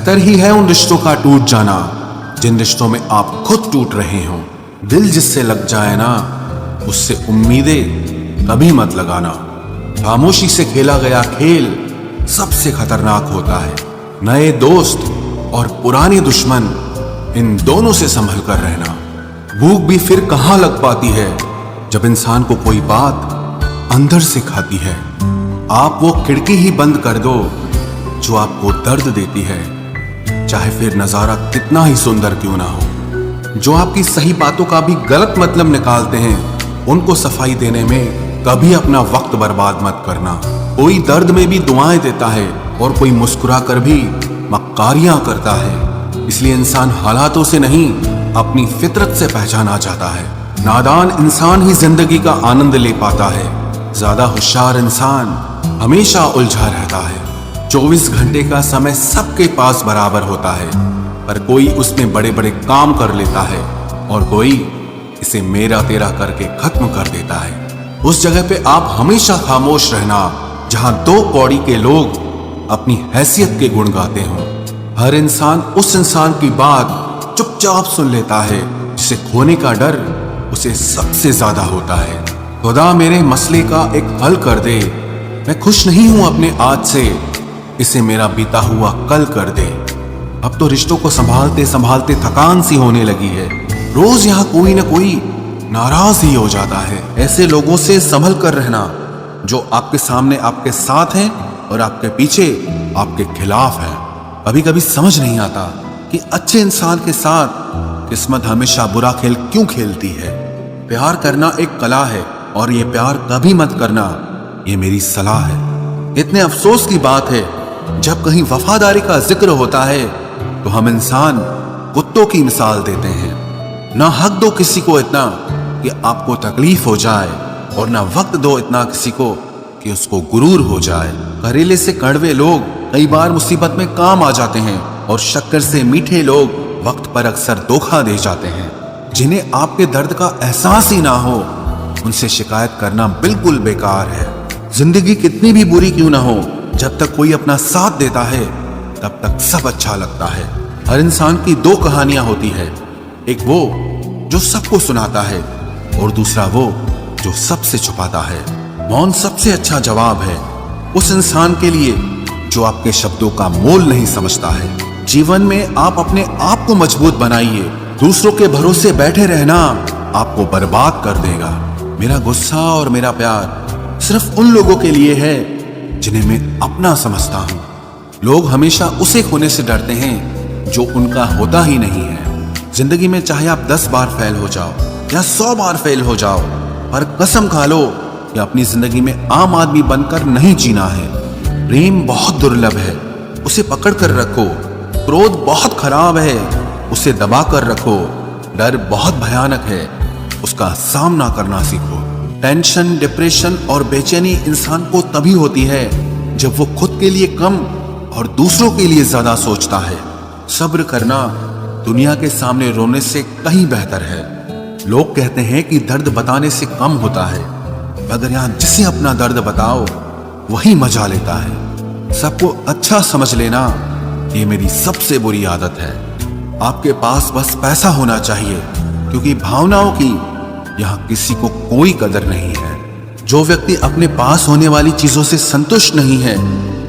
बेहतर ही है उन रिश्तों का टूट जाना जिन रिश्तों में आप खुद टूट रहे हो। दिल जिससे लग जाए ना, उससे उम्मीदें कभी मत लगाना। खामोशी से खेला गया खेल सबसे खतरनाक होता है। नए दोस्त और पुराने दुश्मन, इन दोनों से संभल कर रहना। भूख भी फिर कहाँ लग पाती है जब इंसान को कोई बात अंदर से खाती है। आप वो खिड़की ही बंद कर दो जो आपको दर्द देती है, चाहे फिर नजारा कितना ही सुंदर क्यों ना हो। जो आपकी सही बातों का भी गलत मतलब निकालते हैं, उनको सफाई देने में कभी अपना वक्त बर्बाद मत करना। कोई दर्द में भी दुआएं देता है और कोई मुस्कुरा कर भी मक्कारियां करता है। इसलिए इंसान हालातों से नहीं, अपनी फितरत से पहचाना जाता है। नादान इंसान ही जिंदगी का आनंद ले पाता है। ज्यादा होशियार इंसान हमेशा उलझा रहता है। 24 घंटे का समय सबके पास बराबर होता है, पर कोई उसमें बड़े बड़े काम कर लेता है और कोई इसे मेरा तेरा करके खत्म कर देता है। उस जगह पे आप हमेशा खामोश रहना जहां दो कौड़ी के लोग अपनी हैसियत के गुण गाते हों। हर इंसान उस इंसान की बात चुपचाप सुन लेता है जिसे खोने का डर उसे सबसे ज्यादा होता है। खुदा मेरे मसले का एक हल कर दे, मैं खुश नहीं हूं अपने आज से, इसे मेरा बीता हुआ कल कर दे। अब तो रिश्तों को संभालते संभालते थकान सी होने लगी है। रोज यहाँ कोई ना कोई नाराज ही हो जाता है। ऐसे लोगों से संभल कर रहना जो आपके सामने आपके साथ हैं और आपके पीछे आपके खिलाफ हैं। कभी कभी समझ नहीं आता कि अच्छे इंसान के साथ किस्मत हमेशा बुरा खेल क्यों खेलती है। प्यार करना एक कला है और ये प्यार कभी मत करना, ये मेरी सलाह है। इतने अफसोस की बात है, जब कहीं वफादारी का जिक्र होता है तो हम इंसान कुत्तों की मिसाल देते हैं। ना हक दो किसी को इतना कि आपको तकलीफ हो जाए और ना वक्त दो इतना किसी को कि उसको गुरूर हो जाए। करेले से कड़वे लोग कई बार मुसीबत में काम आ जाते हैं और शक्कर से मीठे लोग वक्त पर अक्सर धोखा दे जाते हैं। जिन्हें आपके दर्द का एहसास ही ना हो, उनसे शिकायत करना बिल्कुल बेकार है। जिंदगी कितनी भी बुरी क्यों ना हो, जब तक कोई अपना साथ देता है तब तक सब अच्छा लगता है। हर इंसान की दो कहानियां होती है, एक वो जो सबको सुनाता है और दूसरा वो जो सबसे छुपाता है। मौन सबसे अच्छा जवाब है उस इंसान के लिए जो आपके शब्दों का मोल नहीं समझता है। जीवन में आप अपने आप को मजबूत बनाइए। दूसरों के भरोसे बैठे रहना आपको बर्बाद कर देगा। मेरा गुस्सा और मेरा प्यार सिर्फ उन लोगों के लिए है जिन्हें मैं अपना समझता हूं। लोग हमेशा उसे खोने से डरते हैं जो उनका होता ही नहीं है। जिंदगी में चाहे आप 10 बार फेल हो जाओ या 100 बार फेल हो जाओ, पर कसम खा लो कि अपनी जिंदगी में आम आदमी बनकर नहीं जीना है। प्रेम बहुत दुर्लभ है, उसे पकड़ कर रखो। क्रोध बहुत खराब है, उसे दबा कर रखो। डर बहुत भयानक है, उसका सामना करना सीखो। टेंशन, डिप्रेशन और बेचैनी इंसान को तभी होती है जब वो खुद के लिए कम और दूसरों के लिए ज्यादा सोचता है। सब्र करना दुनिया के सामने रोने से कहीं बेहतर है। लोग कहते हैं कि दर्द बताने से कम होता है, मगर यहां जिसे अपना दर्द बताओ वही मजा लेता है। सबको अच्छा समझ लेना ये मेरी सबसे बुरी आदत है। आपके पास बस पैसा होना चाहिए, क्योंकि भावनाओं की यहां किसी को कोई कदर नहीं है। जो व्यक्ति अपने पास होने वाली चीजों से संतुष्ट नहीं है,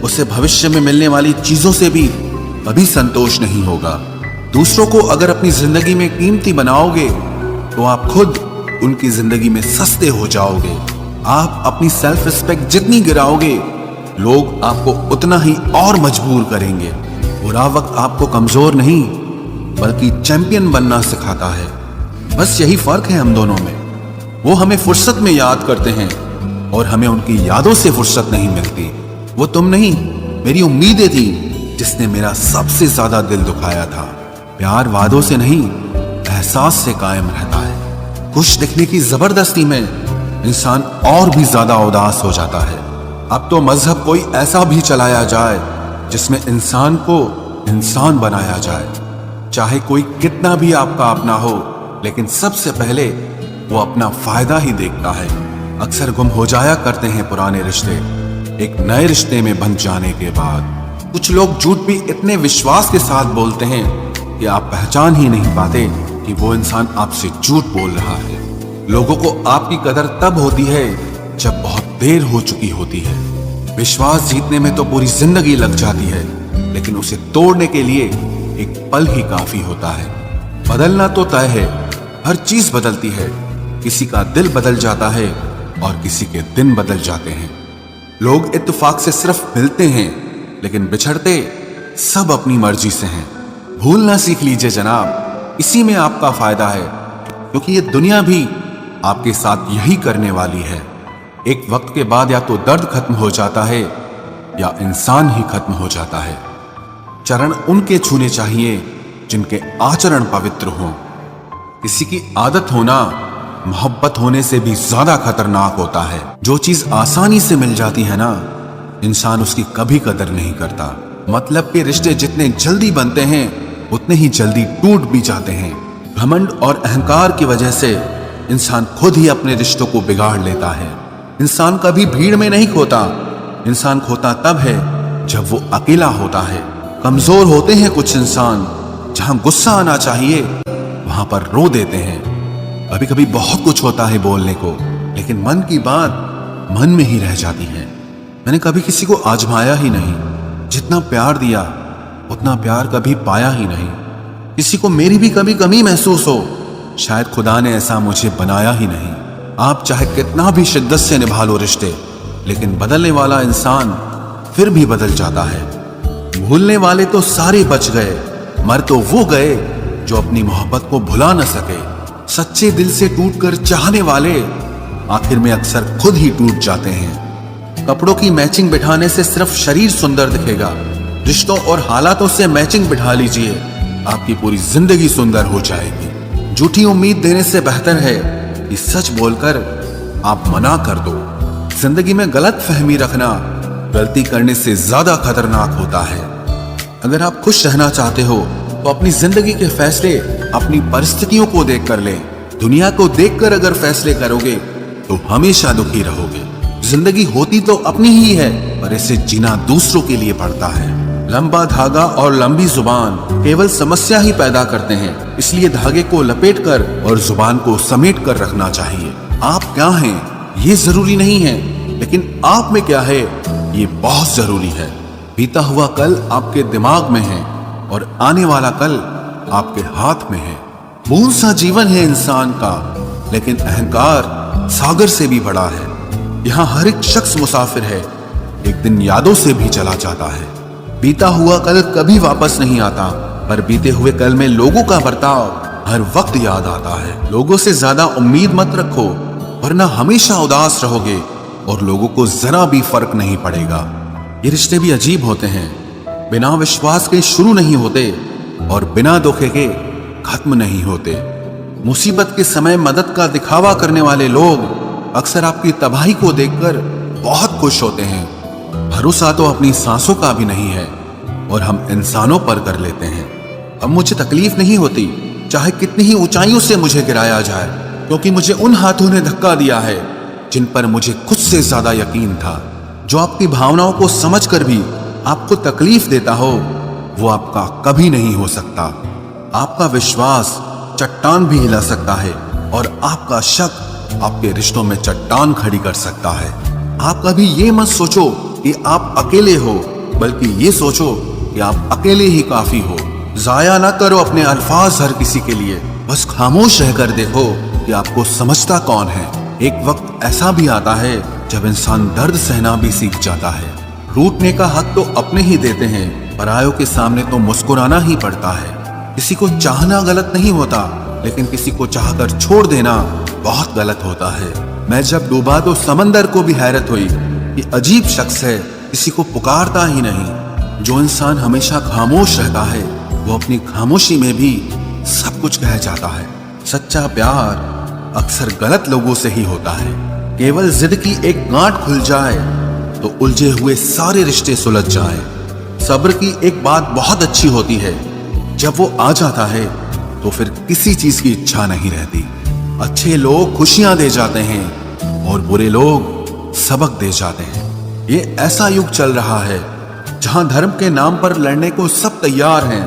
उसे भविष्य में मिलने वाली चीजों से भी कभी संतोष नहीं होगा। दूसरों को अगर अपनी जिंदगी में कीमती बनाओगे तो आप खुद उनकी जिंदगी में सस्ते हो जाओगे। आप अपनी सेल्फ रिस्पेक्ट जितनी गिराओगे, लोग आपको उतना ही और मजबूर करेंगे। बुरा वक्त आपको कमजोर नहीं बल्कि चैंपियन बनना सिखाता है। बस यही फर्क है हम दोनों में। वो हमें फुर्सत में याद करते हैं और हमें उनकी यादों से फुर्सत नहीं मिलती। वो तुम नहीं, मेरी उम्मीदें थी जिसने मेरा सबसे ज्यादा दिल दुखाया था। प्यार वादों से नहीं, एहसास से कायम रहता है। खुश दिखने की जबरदस्ती में इंसान और भी ज्यादा उदास हो जाता है। अब तो मजहब कोई ऐसा भी चलाया जाए जिसमें इंसान को इंसान बनाया जाए। चाहे कोई कितना भी आपका अपना हो, लेकिन सबसे पहले वो अपना फायदा ही देखता है। अक्सर गुम हो जाया करते हैं पुराने रिश्ते एक नए रिश्ते में बंध जाने के बाद। कुछ लोग झूठ भी इतने विश्वास के साथ बोलते हैं कि आप पहचान ही नहीं पाते कि वो इंसान आपसे झूठ बोल रहा है। लोगों को आपकी कदर तब होती है जब बहुत देर हो चुकी होती है। विश्वास जीतने में तो पूरी जिंदगी लग जाती है, लेकिन उसे तोड़ने के लिए एक पल ही काफी होता है। बदलना तो तय है, हर चीज बदलती है। किसी का दिल बदल जाता है और किसी के दिन बदल जाते हैं। लोग इत्तेफाक से सिर्फ मिलते हैं, लेकिन बिछड़ते सब अपनी मर्जी से हैं। भूलना सीख लीजिए जनाब, इसी में आपका फायदा है, क्योंकि ये दुनिया भी आपके साथ यही करने वाली है। एक वक्त के बाद या तो दर्द खत्म हो जाता है या इंसान ही खत्म हो जाता है। चरण उनके छूने चाहिए जिनके आचरण पवित्र हों। किसी की आदत होना मोहब्बत होने से भी ज्यादा खतरनाक होता है। जो चीज आसानी से मिल जाती है ना, इंसान उसकी कभी कदर नहीं करता। मतलब के रिश्ते जितने जल्दी बनते हैं उतने ही जल्दी टूट भी जाते हैं। घमंड और अहंकार की वजह से इंसान खुद ही अपने रिश्तों को बिगाड़ लेता है। इंसान कभी भीड़ में नहीं खोता, इंसान खोता तब है जब वो अकेला होता है। कमजोर होते हैं कुछ इंसान, जहां गुस्सा आना चाहिए वहां पर रो देते हैं। कभी कभी बहुत कुछ होता है बोलने को, लेकिन मन की बात मन में ही रह जाती है। मैंने कभी किसी को आजमाया ही नहीं, जितना प्यार दिया उतना प्यार कभी पाया ही नहीं। किसी को मेरी भी कभी कमी महसूस हो, शायद खुदा ने ऐसा मुझे बनाया ही नहीं। आप चाहे कितना भी शिद्दत से निभा लो रिश्ते, लेकिन बदलने वाला इंसान फिर भी बदल जाता है। भूलने वाले तो सारे बच गए, मर तो वो गए जो अपनी मोहब्बत को भुला न सके। सच्चे दिल से टूटकर चाहने वाले आखिर में अक्सर खुद ही टूट जाते हैं। कपड़ों की मैचिंग बिठाने से सिर्फ शरीर सुंदर दिखेगा, रिश्तों और हालातों से मैचिंग बिठा लीजिए, आपकी पूरी जिंदगी सुंदर हो जाएगी। झूठी उम्मीद देने से बेहतर है कि सच बोलकर आप मना कर दो। जिंदगी में गलत फहमी रखना गलती करने से ज्यादा खतरनाक होता है। अगर आप खुश रहना चाहते हो तो अपनी जिंदगी के फैसले अपनी परिस्थितियों को देखकर लें। दुनिया को देखकर अगर फैसले करोगे तो हमेशा दुखी रहोगे। जिंदगी होती तो अपनी ही है, पर इसे जीना दूसरों के लिए पड़ता है। लंबा धागा और लंबी जुबान केवल समस्या ही पैदा करते हैं, इसलिए धागे को लपेटकर और जुबान को समेट कर रखना चाहिए। आप क्या हैं ये जरूरी नहीं है, लेकिन आप में क्या है ये बहुत जरूरी है। बीता हुआ कल आपके दिमाग में है और आने वाला कल आपके हाथ में है। बूंद सा जीवन है इंसान का, लेकिन अहंकार सागर से भी बड़ा है। यहाँ हर एक शख्स मुसाफिर है, एक दिन यादों से भी चला जाता है। बीता हुआ कल कभी वापस नहीं आता, पर बीते हुए कल में लोगों का बर्ताव हर वक्त याद आता है। लोगों से ज्यादा उम्मीद मत रखो, वरना हमेशा उदास रहोगे और लोगों को जरा भी फर्क नहीं पड़ेगा। ये रिश्ते भी अजीब होते हैं, बिना विश्वास के शुरू नहीं होते और बिना धोखे के खत्म नहीं होते। मुसीबत के समय मदद का दिखावा करने वाले लोग अक्सर आपकी तबाही को देखकर बहुत खुश होते हैं। भरोसा तो अपनी सांसों का भी नहीं है और हम इंसानों पर कर लेते हैं। अब मुझे तकलीफ नहीं होती चाहे कितनी ही ऊंचाइयों से मुझे गिराया जाए, क्योंकि मुझे उन हाथों ने धक्का दिया है जिन पर मुझे खुद से ज्यादा यकीन था। जो आपकी भावनाओं को समझकर भी आपको तकलीफ देता हो, वो आपका कभी नहीं हो सकता। आपका विश्वास चट्टान भी हिला सकता है और आपका शक आपके रिश्तों में चट्टान खड़ी कर सकता है। आप कभी ये मत सोचो कि आप अकेले हो, बल्कि ये सोचो कि आप अकेले ही काफी हो। जाया ना करो अपने अल्फाज हर किसी के लिए, बस खामोश रहकर देखो कि आपको समझता कौन है। एक वक्त ऐसा भी आता है जब इंसान दर्द सहना भी सीख जाता है। रूठने का हक तो अपने ही देते हैं, परायों के सामने तो मुस्कुराना ही पड़ता है। किसी को चाहना गलत नहीं होता, लेकिन किसी को चाहकर छोड़ देना बहुत गलत होता है। मैं जब डूबा तो समंदर को भी हैरत हुई कि अजीब शख्स है, किसी को पुकारता ही नहीं। जो इंसान हमेशा खामोश रहता है वो अपनी खामोशी में भी सब कुछ कह जाता है। सच्चा प्यार अक्सर गलत लोगों से ही होता है। केवल जिद की एक गांठ खुल जाए तो उलझे हुए सारे रिश्ते सुलझ जाएं। सब्र की एक बात बहुत अच्छी होती है, जब वो आ जाता है तो फिर किसी चीज की इच्छा नहीं रहती। अच्छे लोग खुशियां दे जाते हैं और बुरे लोग सबक दे जाते हैं। ये ऐसा युग चल रहा है जहां धर्म के नाम पर लड़ने को सब तैयार हैं,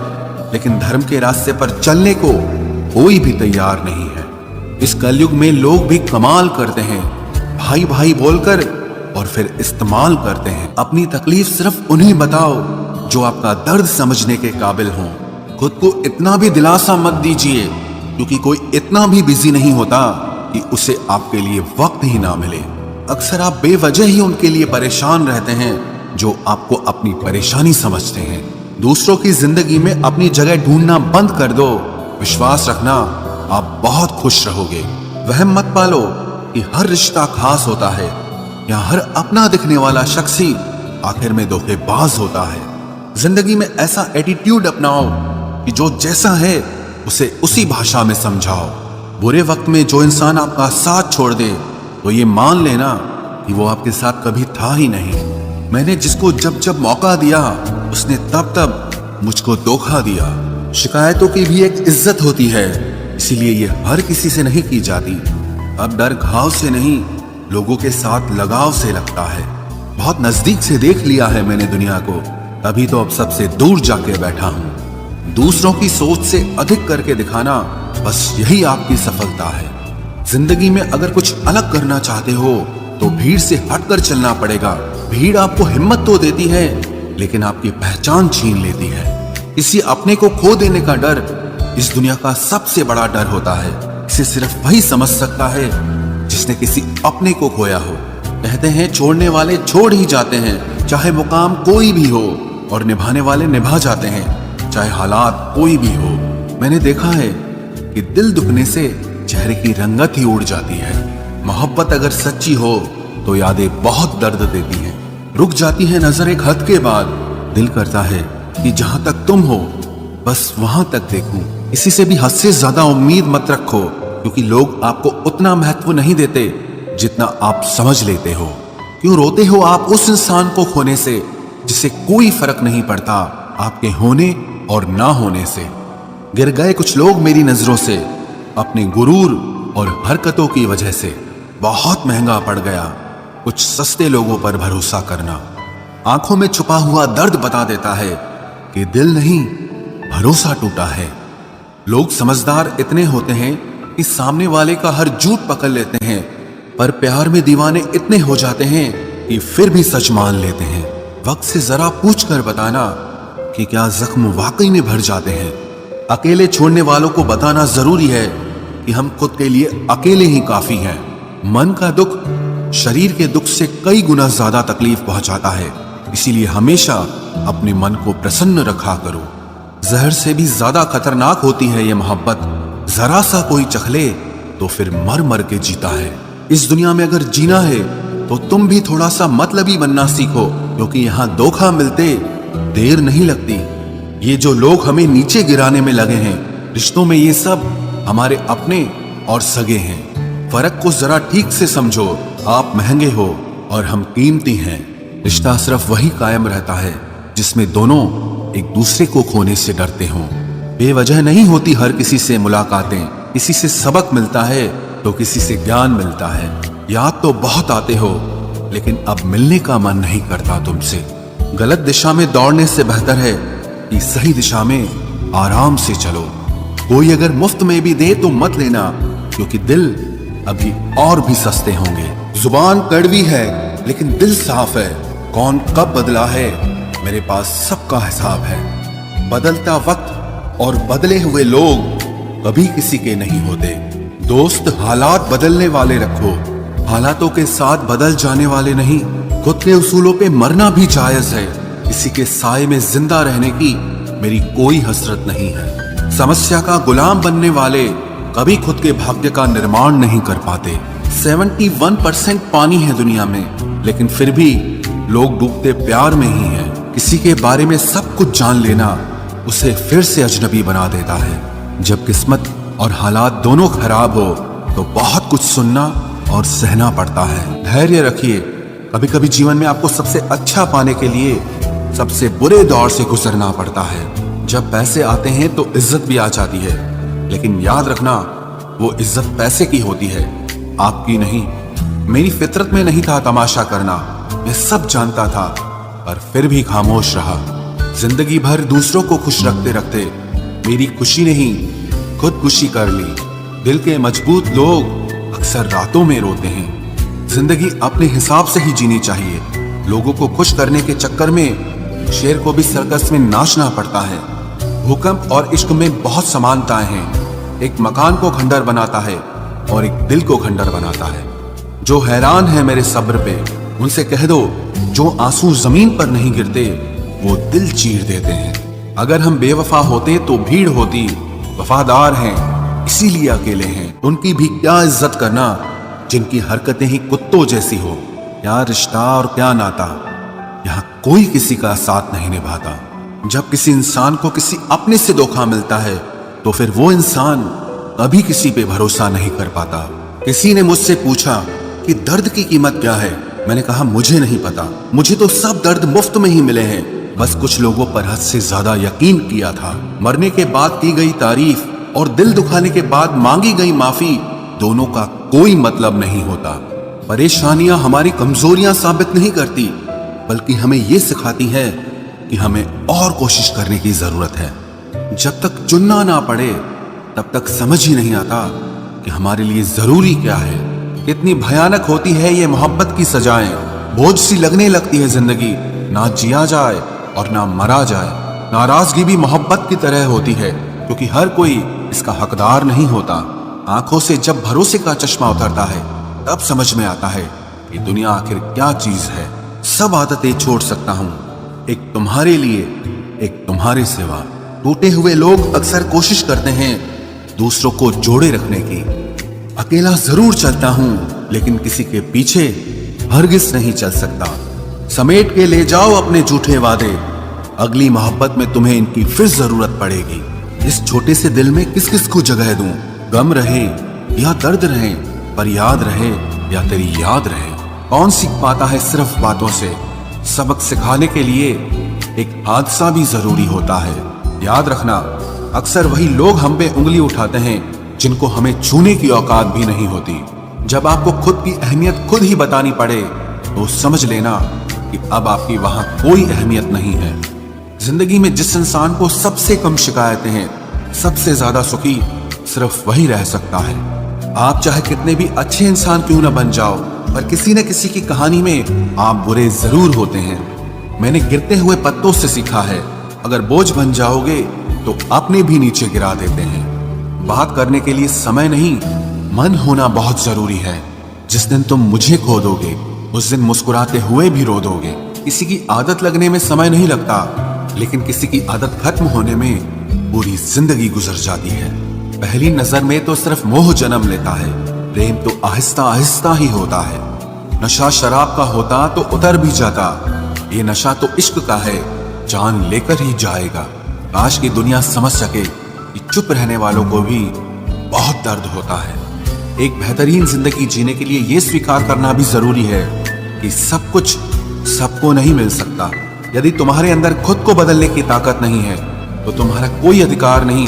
लेकिन धर्म के रास्ते पर चलने को कोई भी तैयार नहीं है। इस कलयुग में लोग भी कमाल करते हैं, भाई भाई बोलकर और फिर इस्तेमाल करते हैं। अपनी तकलीफ सिर्फ उन्हें बताओ जो आपका दर्द समझने के काबिल हों। खुद को इतना भी दिलासा मत दीजिए, क्योंकि कोई इतना भी बिजी नहीं होता कि उसे आपके लिए वक्त ही ना मिले। अक्सर आप बेवजह ही उनके लिए परेशान रहते हैं जो आपको अपनी परेशानी समझते हैं। दूसरों की जिंदगी में अपनी जगह ढूंढना बंद कर दो। विश्वास रखना, आप बहुत खुश रहोगे। वहम मत पालो कि हर रिश्ता खास होता है या हर अपना दिखने वाला शख्स ही आखिर में धोखेबाज होता है। जिंदगी में ऐसा एटीट्यूड अपनाओ कि जो जैसा है उसे उसी भाषा में समझाओ। बुरे वक्त में जो इंसान आपका साथ छोड़ दे तो ये मान लेना कि वो आपके साथ कभी था ही नहीं। मैंने जिसको जब जब मौका दिया उसने तब तब मुझको धोखा दिया। शिकायतों की भी एक इज्जत होती है, इसीलिए ये हर किसी से नहीं की जाती। अब डर घाव से नहीं, लोगों के साथ लगाव से लगता है। बहुत नजदीक से देख लिया है मैंने दुनिया को, तभी तो अब सबसे दूर जाके बैठा हूं। दूसरों की सोच से अधिक करके दिखाना, बस यही आपकी सफलता है। जिंदगी में अगर कुछ अलग करना चाहते हो तो भीड़ से हटकर चलना पड़ेगा। भीड़ आपको हिम्मत तो देती है, लेकिन आपकी पहचान छीन लेती है। किसी अपने को खो देने का डर इस दुनिया का सबसे बड़ा डर होता है। इसे सिर्फ वही समझ सकता है जिसने किसी अपने को खोया हो। कहते हैं छोड़ने वाले छोड़ ही जाते हैं, चाहे मुकाम कोई भी हो, और निभाने वाले निभा जाते हैं, चाहे हालात कोई भी हो। मैंने देखा है कि दिल दुखने से चेहरे की रंगत ही उड़ जाती है। मोहब्बत अगर सच्ची हो तो यादें बहुत दर्द देती हैं। रुक जाती है नजर एक हद के बाद। दिल करता है कि जहां तक तुम हो बस वहां तक देखूं। किसी से भी हद से ज्यादा उम्मीद मत रखो, क्योंकि लोग आपको उतना महत्व नहीं देते जितना आप समझ लेते हो। क्यों रोते हो आप उस इंसान को खोने से जिसे कोई फर्क नहीं पड़ता आपके होने और ना होने से। गिर गए कुछ लोग मेरी नजरों से अपने गुरूर और हरकतों की वजह से। बहुत महंगा पड़ गया कुछ सस्ते लोगों पर भरोसा करना। आंखों में छुपा हुआ दर्द बता देता है कि दिल नहीं, भरोसा टूटा है। लोग समझदार इतने होते हैं कि सामने वाले का हर झूठ पकड़ लेते हैं, पर प्यार में दीवाने इतने हो जाते हैं कि फिर भी सच मान लेते हैं। वक्त से जरा पूछ कर बताना कि क्या जख्म वाकई में भर जाते हैं। अकेले छोड़ने वालों को बताना जरूरी है कि हम खुद के लिए अकेले ही काफी हैं। मन का दुख शरीर के दुख से कई गुना ज्यादा तकलीफ पहुंचाता है, इसीलिए हमेशा अपने मन को प्रसन्न रखा करो। जहर से भी ज्यादा खतरनाक होती है ये मोहब्बत। जरा सा कोई चखले तो फिर मर मर के जीता है। इस दुनिया में अगर जीना है तो तुम भी थोड़ा सा मतलबी बनना सीखो, क्योंकि यहाँ धोखा मिलते देर नहीं लगती। ये जो लोग हमें नीचे गिराने में लगे हैं, रिश्तों में ये सब हमारे अपने और सगे हैं। फर्क को जरा ठीक से समझो। आप महंगे हो और हम कीमती हैं। रिश्ता सिर्फ वही कायम रहता है जिसमें दोनों एक दूसरे को खोने से डरते हों। बेवजह नहीं होती हर किसी से मुलाकातें। किसी से सबक मिलता है तो किसी से ज्ञान मिलता है। याद तो बहुत आते हो, लेकिन अब मिलने का मन नहीं करता तुमसे। गलत दिशा में दौड़ने से बेहतर है कि सही दिशा में आराम से चलो। कोई अगर मुफ्त में भी दे तो मत लेना, क्योंकि दिल अभी और भी सस्ते होंगे। जुबान कड़वी है लेकिन दिल साफ है। कौन कब बदला है मेरे पास सबका हिसाब है। बदलता वक्त और बदले हुए लोग कभी किसी के नहीं होते। दोस्त हालात बदलने वाले रखो, हालातों के साथ बदल जाने वाले नहीं। खुद के उसूलों पे मरना भी जायज है। किसी के साए में जिंदा रहने की मेरी कोई हसरत नहीं है। समस्या का गुलाम बनने वाले कभी खुद के भाग्य का निर्माण नहीं कर पाते। 71% पानी है दुनिया में, लेकिन फिर भी लोग डूबते प्यार में ही हैं। किसी के बारे में सब कुछ जान लेना उसे फिर से अजनबी बना देता है। जब किस्मत और हालात दोनों खराब हो तो बहुत कुछ सुनना और सहना पड़ता है। धैर्य रखिए। कभी कभी जीवन में आपको सबसे अच्छा पाने के लिए सबसे बुरे दौर से गुजरना पड़ता है। जब पैसे आते हैं तो इज्जत भी आ जाती है, लेकिन याद रखना वो इज्जत पैसे की होती है, आपकी नहीं। मेरी फितरत में नहीं था तमाशा करना, मैं सब जानता था, पर फिर भी खामोश रहा। जिंदगी भर दूसरों को खुश रखते रखते मेरी खुशी ने ही खुदकुशी कर ली। दिल के मजबूत लोग अक्सर रातों में रोते हैं। जिंदगी अपने हिसाब से ही जीनी चाहिए। लोगों को खुश करने के चक्कर में शेर को भी सर्कस में नाचना पड़ता है। भूकंप और इश्क में बहुत समानताएं हैं। एक मकान को खंडर बनाता है और एक दिल को खंडर बनाता है। जो हैरान है मेरे सब्र पे, उनसे कह दो जो आंसू जमीन पर नहीं गिरते वो दिल चीर देते हैं। अगर हम बेवफा होते तो भीड़ होती, वफादार हैं इसीलिए अकेले हैं। उनकी भी क्या इज्जत करना जिनकी हरकतें ही कुत्तों जैसी हो। क्या रिश्ता और क्या नाता, यहाँ कोई किसी का साथ नहीं निभाता। जब किसी इंसान को किसी अपने से धोखा मिलता है तो फिर वो इंसान कभी किसी पे भरोसा नहीं कर पाता। किसी ने मुझसे पूछा कि दर्द की कीमत क्या है। मैंने कहा मुझे नहीं पता, मुझे तो सब दर्द मुफ्त में ही मिले हैं। बस कुछ लोगों पर हद से ज्यादा यकीन किया था। मरने के बाद की गई तारीफ और दिल दुखाने के बाद मांगी गई माफी, दोनों का कोई मतलब नहीं होता। परेशानियां हमारी कमजोरियां साबित नहीं करती, बल्कि हमें ये सिखाती है कि हमें और कोशिश करने की जरूरत है। जब तक चुनना ना पड़े तब तक समझ ही नहीं आता कि हमारे लिए जरूरी क्या है। कितनी भयानक होती है ये मोहब्बत की सजाएं। बोझ सी लगने लगती है जिंदगी, ना जिया जाए और ना मरा जाए। नाराजगी भी मोहब्बत की तरह होती है, क्योंकि हर कोई इसका हकदार नहीं होता। आंखों से जब भरोसे का चश्मा उतरता है तब समझ में आता है कि दुनिया आखिर क्या चीज है। सब आदतें छोड़ सकता हूँ, एक तुम्हारे लिए, एक तुम्हारे सिवा। टूटे हुए लोग अक्सर कोशिश करते हैं दूसरों को जोड़े रखने की। अकेला जरूर चलता हूँ, लेकिन किसी के पीछे हरगिज नहीं चल सकता। समेट के ले जाओ अपने झूठे वादे, अगली मोहब्बत में तुम्हें इनकी फिर जरूरत पड़ेगी। इस छोटे से दिल में किस किस को जगह दूं? गम रहे या दर्द रहे, पर याद रहे या तेरी याद रहे। कौन सीख पाता है सिर्फ बातों से? सबक सिखाने के लिए एक हादसा भी जरूरी होता है। याद रखना, अक्सर वही लोग हम पे उंगली उठाते हैं जिनको हमें छूने की औकात भी नहीं होती। जब आपको खुद की अहमियत खुद ही बतानी पड़े तो समझ लेना कि अब आपकी वहां कोई अहमियत नहीं है। जिंदगी में जिस इंसान को सबसे कम शिकायतें हैं, सबसे ज्यादा सुखी सिर्फ वही रह सकता है। आप चाहे कितने भी अच्छे इंसान क्यों न बन जाओ, पर किसी न किसी की कहानी में आप बुरे जरूर होते हैं। मैंने गिरते हुए पत्तों से सीखा है, अगर बोझ बन जाओगे तो अपने भी नीचे गिरा देते हैं। बात करने के लिए समय नहीं, मन होना बहुत जरूरी है। जिस दिन तुम मुझे खो दोगे उस दिन मुस्कुराते हुए भी रो दोगे। किसी की आदत लगने में समय नहीं लगता, लेकिन किसी की आदत खत्म होने में पूरी जिंदगी गुजर जाती है। पहली नजर में तो सिर्फ मोह जन्म लेता है, प्रेम तो आहिस्ता आहिस्ता ही होता है। नशा शराब का होता तो उतर भी जाता, ये नशा तो इश्क का है, जान लेकर ही जाएगा। काश की दुनिया समझ सके कि चुप रहने वालों को भी बहुत दर्द होता है। एक बेहतरीन जिंदगी जीने के लिए ये स्वीकार करना भी जरूरी है कि सब कुछ सबको नहीं मिल सकता। यदि तुम्हारे अंदर खुद को बदलने की ताकत नहीं है तो तुम्हारा कोई अधिकार नहीं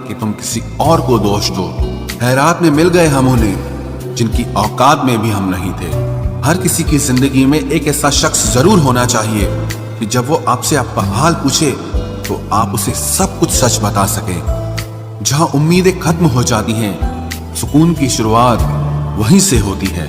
कि तुम किसी और को दोष दो। हैरात में मिल गए हम उन्हें जिनकी औकात में भी हम नहीं थे। हर किसी की जिंदगी में एक ऐसा शख्स जरूर होना चाहिए कि जब वो आपसे आपका हाल पूछे तो आप उसे सब कुछ सच बता सके। जहां उम्मीदें खत्म हो जाती हैं, सुकून की शुरुआत वहीं से होती है।